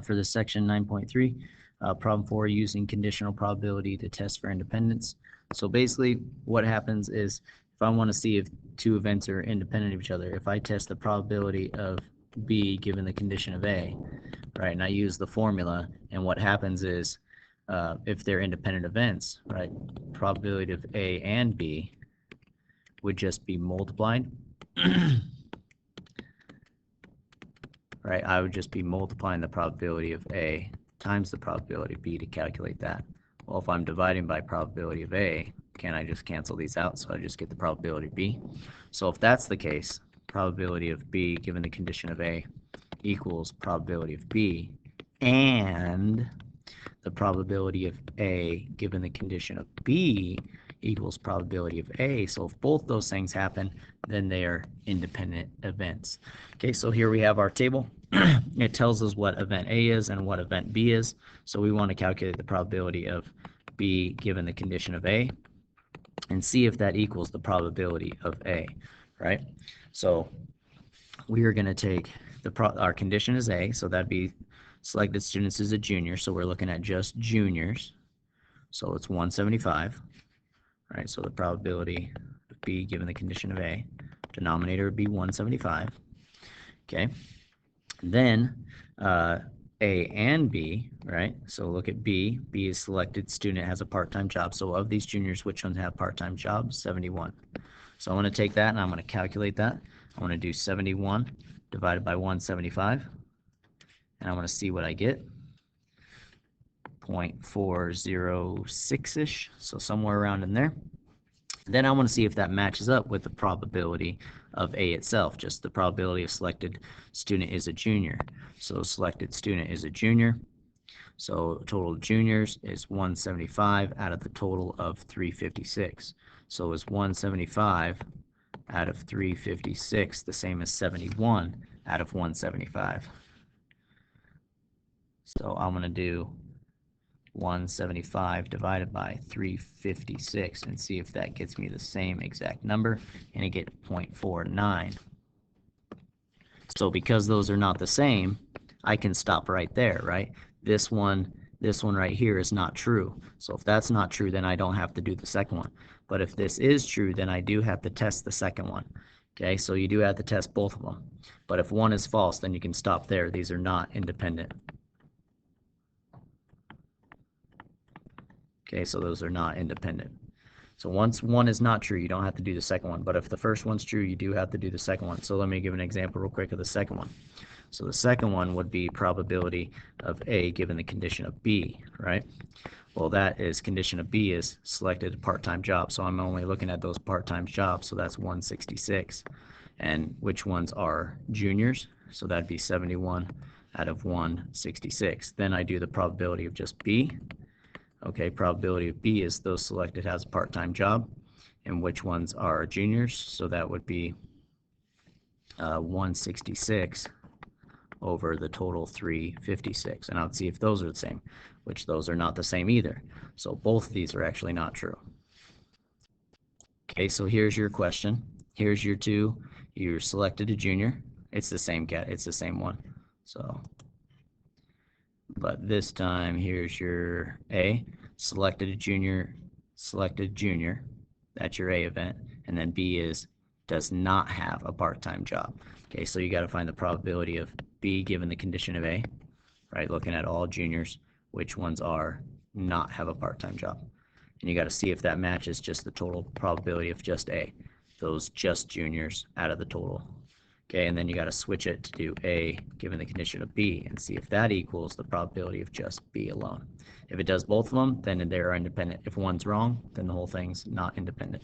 For this section 9.3, problem 4, using conditional probability to test for independence. So basically what happens is if I want to see if two events are independent of each other, if I test the probability of B given the condition of A, right, and I use the formula, and what happens is if they're independent events, right, probability of A and B would just be multiplied. Right, I would just be multiplying the probability of A times the probability of B to calculate that. Well, if I'm dividing by probability of A, can I just cancel these out? So I just get the probability of B. So if that's the case, probability of B given the condition of A equals probability of B, and the probability of A given the condition of B equals probability of A. So if both those things happen, then they are independent events. Okay, so here we have our table. It tells us what event A is and what event B is. So we want to calculate the probability of B given the condition of A and see if that equals the probability of A, right? So we are going to take our condition is A, so that'd be selected students as a junior, so we're looking at just juniors. So it's 175, right? So the probability of B given the condition of A, denominator would be 175. Okay. Then A and B, right? So look at B. B is selected student has a part-time job. So of these juniors, which ones have part-time jobs? 71. So I'm going to take that and I'm going to calculate that. I want to do 71 divided by 175. And I want to see what I get. 0.406-ish, so somewhere around in there. Then I want to see if that matches up with the probability of A itself, just the probability of selected student is a junior. So selected student is a junior. So total of juniors is 175 out of the total of 356. So is 175 out of 356 the same as 71 out of 175? So I'm going to do 175 divided by 356 and see if that gets me the same exact number, and I get 0.49. So because those are not the same, I can stop right there, right? This one right here is not true. So if that's not true, then I don't have to do the second one. But if this is true, then I do have to test the second one. Okay, so you do have to test both of them. But if one is false, then you can stop there. These are not independent. Okay, so those are not independent. So once one is not true, you don't have to do the second one. But if the first one's true, you do have to do the second one. So let me give an example real quick of the second one. So the second one would be probability of A given the condition of B, right? Well, that is condition of B is selected a part-time job. So I'm only looking at those part-time jobs. So that's 166. And which ones are juniors? So that'd be 71 out of 166. Then I do the probability of just B. Okay, probability of B is those selected has a part-time job, and which ones are juniors? So that would be 166 over the total 356. And I'll see if those are the same, which those are not the same either. So both of these are actually not true. Okay, so here's your question. Here's your two. You selected a junior. It's the same one. So but this time here's your A, selected a junior, that's your A event, and then B is does not have a part-time job. Okay, so you got to find the probability of B given the condition of A, right? Looking at all juniors, which ones are not have a part-time job. And you got to see if that matches just the total probability of just A, those just juniors out of the total. Okay, and then you got to switch it to do A given the condition of B and see if that equals the probability of just B alone. If it does both of them, then they are independent. If one's wrong, then the whole thing's not independent.